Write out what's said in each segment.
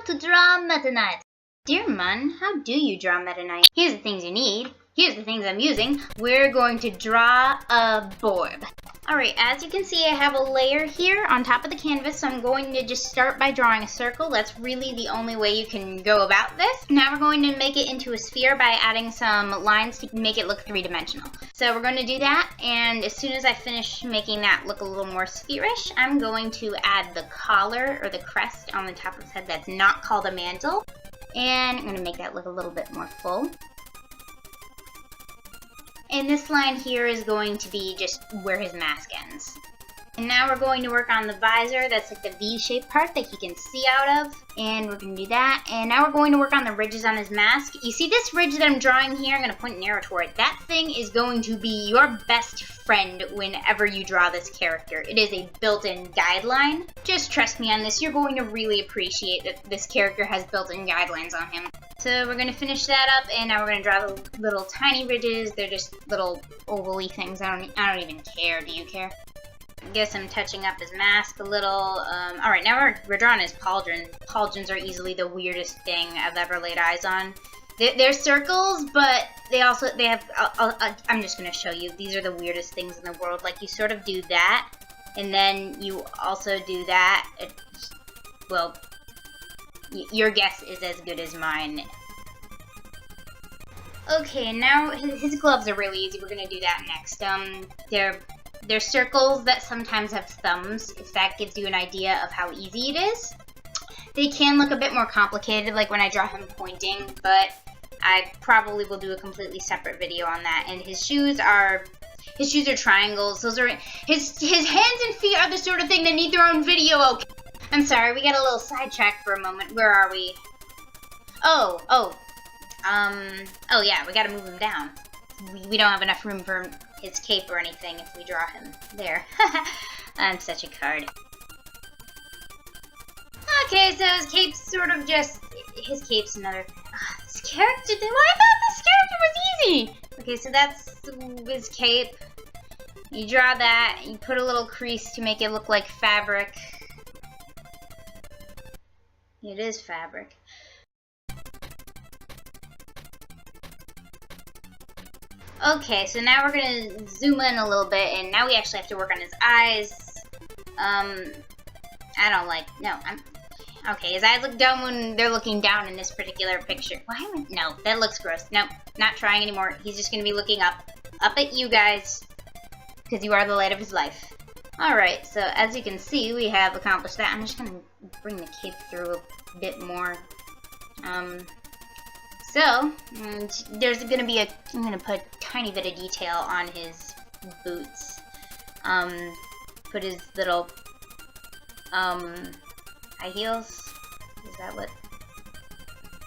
to draw Meta Knight. Dear Mun, how do you draw Meta Knight? Here's the things you need. Here's the things I'm using. We're going to draw a Borb. Alright, as you can see, I have a layer here on top of the canvas, so I'm going to just start by drawing a circle. That's really the only way you can go about this. Now we're going to make it into a sphere by adding some lines to make it look three-dimensional. So we're going to do that, and as soon as I finish making that look a little more spherish, I'm going to add the collar or the crest on the top of his head that's not called a mantle. And I'm going to make that look a little bit more full. And this line here is going to be just where his mask ends. And now we're going to work on the visor. That's like the V-shaped part that he can see out of. And we're going to do that. And now we're going to work on the ridges on his mask. You see this ridge that I'm drawing here? I'm going to point an arrow toward it. That thing is going to be your best friend whenever you draw this character. It is a built-in guideline. Just trust me on this. You're going to really appreciate that this character has built-in guidelines on him. So we're going to finish that up, and now we're going to draw the little tiny ridges. They're just little oval-y things. I don't even care. Do you care? I guess I'm touching up his mask a little. Alright, now we're drawing his pauldron. Pauldrons are easily the weirdest thing I've ever laid eyes on. They're circles, but they have, I'm just going to show you. These are the weirdest things in the world. Like, you sort of do that, and then you also do that. Well, your guess is as good as mine. Okay, now his gloves are really easy. We're going to do that next. They're circles that sometimes have thumbs, if that gives you an idea of how easy it is. They can look a bit more complicated, like when I draw him pointing, but I probably will do a completely separate video on that. And his shoes are triangles. Those are his hands and feet are the sort of thing that need their own video. Okay. I'm sorry, we got a little sidetracked for a moment. Where are we? Oh yeah, we gotta move him down. We don't have enough room for his cape or anything if we draw him there. I'm such a card. Okay, so his cape's sort of just... His cape's another... this character... I thought this character was easy! Okay, so that's his cape. You draw that, you put a little crease to make it look like fabric. It is fabric. Okay, so now we're gonna zoom in a little bit, and now we actually have to work on his eyes. Okay, his eyes look dumb when they're looking down in this particular picture. No, that looks gross. Nope, not trying anymore. He's just gonna be looking up at you guys, because you are the light of his life. Alright, so as you can see, we have accomplished that. I'm just gonna bring the cape through a bit more. So, there's going to be I'm going to put a tiny bit of detail on his boots. Put his little, high heels? Is that what?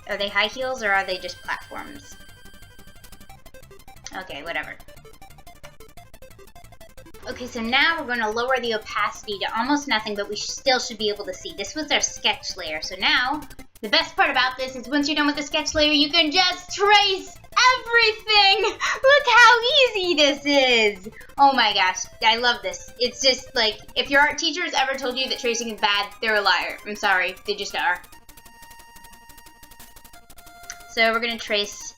Are they high heels or are they just platforms? Okay, whatever. Okay, so now we're going to lower the opacity to almost nothing, but we still should be able to see. This was our sketch layer, so now... The best part about this is once you're done with the sketch layer, you can just trace everything! Look how easy this is! Oh my gosh, I love this. It's just like, if your art teacher has ever told you that tracing is bad, they're a liar. I'm sorry, they just are. So we're going to trace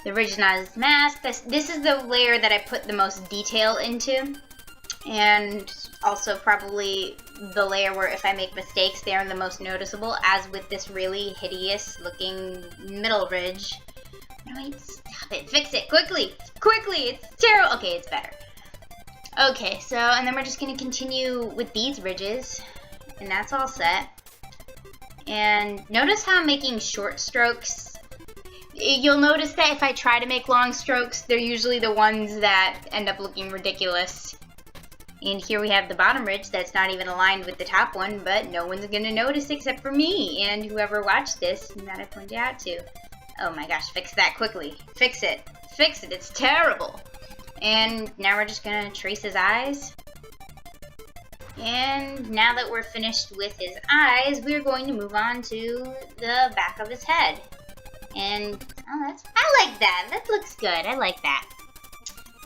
the ridges on his mask. This is the layer that I put the most detail into. And also probably the layer where if I make mistakes, they are the most noticeable, as with this really hideous looking middle ridge. Wait, stop it. Fix it. Quickly. Quickly. It's terrible. Okay, it's better. Okay, so, and then we're just going to continue with these ridges, and that's all set. And notice how I'm making short strokes. You'll notice that if I try to make long strokes, they're usually the ones that end up looking ridiculous. And here we have the bottom ridge that's not even aligned with the top one, but no one's going to notice except for me and whoever watched this and that I pointed out to. Oh my gosh, fix that quickly. Fix it. Fix it. It's terrible. And now we're just going to trace his eyes. And now that we're finished with his eyes, we're going to move on to the back of his head. And, I like that. That looks good. I like that.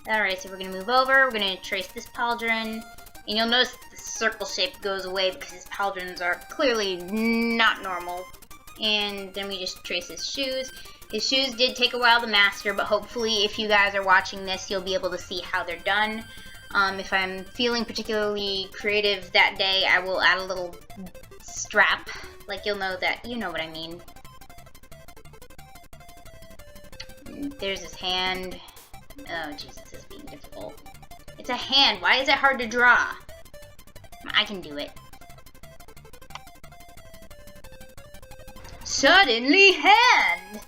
Alright, so we're going to move over, we're going to trace this pauldron, and you'll notice the circle shape goes away because his pauldrons are clearly not normal. And then we just trace his shoes. His shoes did take a while to master, but hopefully if you guys are watching this, you'll be able to see how they're done. If I'm feeling particularly creative that day, I will add a little strap. Like, you'll know that, you know what I mean. There's his hand. Oh, Jesus, this is being difficult. It's a hand. Why is it hard to draw? I can do it. Suddenly hand!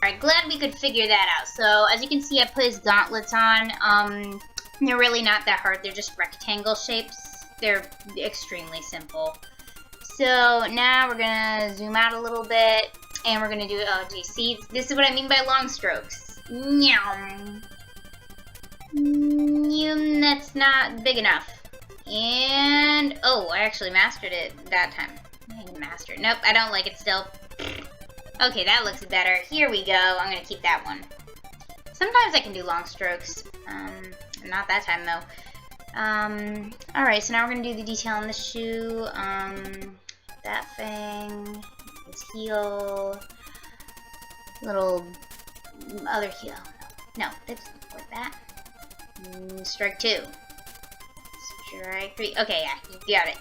Alright, glad we could figure that out. So, as you can see, I put his gauntlets on. They're really not that hard. They're just rectangle shapes. They're extremely simple. So, now we're gonna zoom out a little bit. And we're gonna do, oh geez, see, this is what I mean by long strokes. Nyam. That's not big enough. And, oh, I actually mastered it that time. I didn't master it. Nope, I don't like it still. Okay, that looks better. Here we go. I'm gonna keep that one. Sometimes I can do long strokes. Not that time though. Alright, so now we're gonna do the detail on the shoe. That thing. His heel, little other heel. No, that's like that. Strike 2. Strike 3. Okay, yeah, you got it.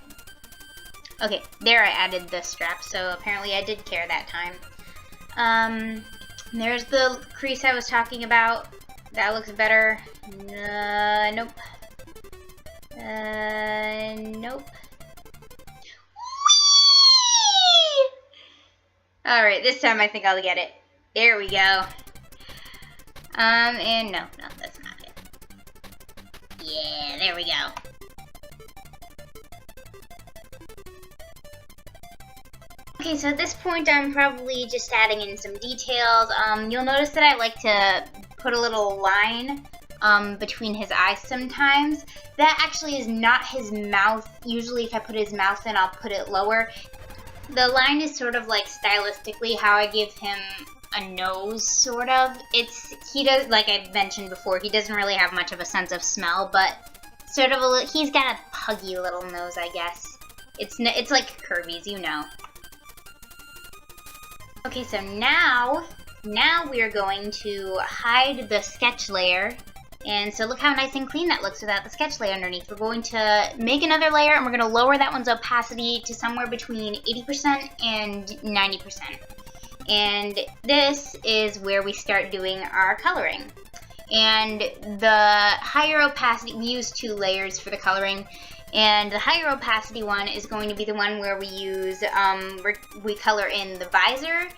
Okay, there I added the strap, so apparently I did care that time. There's the crease I was talking about. That looks better. Nope. Nope. Alright, this time I think I'll get it. There we go. And no, that's not it. Yeah, there we go. Okay, so at this point I'm probably just adding in some details. You'll notice that I like to put a little line between his eyes sometimes. That actually is not his mouth. Usually if I put his mouth in, I'll put it lower. The line is sort of like stylistically how I give him a nose, sort of. He does, like I mentioned before, he doesn't really have much of a sense of smell, but sort of he's got a puggy little nose, I guess. It's like Kirby's, you know. Okay, so now we are going to hide the sketch layer. And so look how nice and clean that looks without the sketch layer underneath. We're going to make another layer and we're going to lower that one's opacity to somewhere between 80% and 90%. And this is where we start doing our coloring. And the higher opacity, we use 2 layers for the coloring. And the higher opacity one is going to be the one where we use, we color in the visor,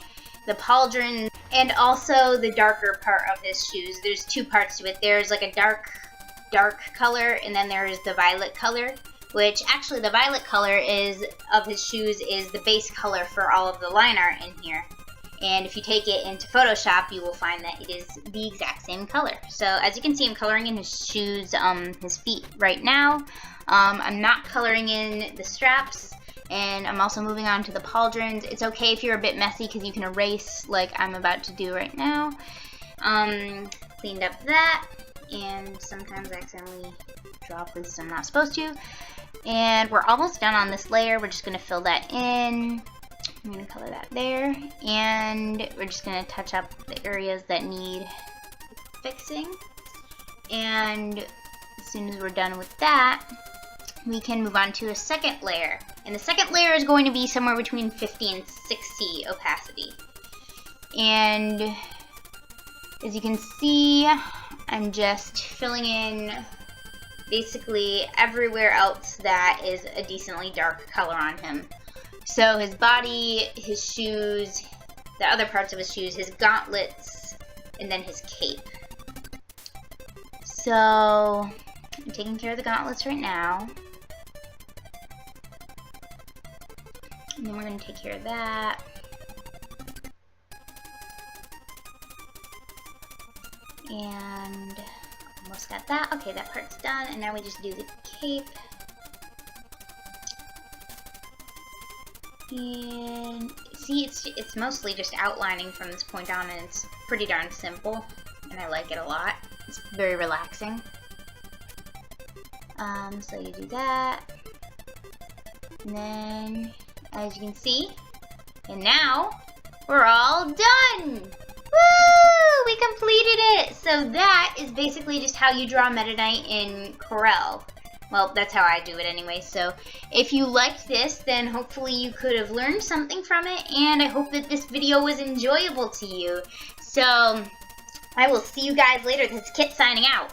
the pauldron, and also the darker part of his shoes. There's 2 parts to it. There's like a dark color, and then there's the violet color, which actually the violet color of his shoes is the base color for all of the line art in here. And if you take it into Photoshop, you will find that it is the exact same color. So as you can see, I'm coloring in his shoes, his feet right now. I'm not coloring in the straps. And I'm also moving on to the pauldrons. It's okay if you're a bit messy because you can erase like I'm about to do right now. Cleaned up that, and sometimes I accidentally draw places I'm not supposed to. And we're almost done on this layer. We're just going to fill that in. I'm going to color that there. And we're just going to touch up the areas that need fixing. And as soon as we're done with that, we can move on to a second layer. And the second layer is going to be somewhere between 50 and 60 opacity. And as you can see, I'm just filling in basically everywhere else that is a decently dark color on him. So his body, his shoes, the other parts of his shoes, his gauntlets, and then his cape. So I'm taking care of the gauntlets right now. And then we're going to take care of that. And almost got that. Okay, that part's done. And now we just do the cape. And see, it's mostly just outlining from this point on, and it's pretty darn simple. And I like it a lot. It's very relaxing. So you do that. And then, as you can see, And now, we're all done! Woo! We completed it! So that is basically just how you draw Meta Knight in Corel. Well, that's how I do it anyway. So if you liked this, then hopefully you could have learned something from it, and I hope that this video was enjoyable to you. So I will see you guys later. This is Kit signing out.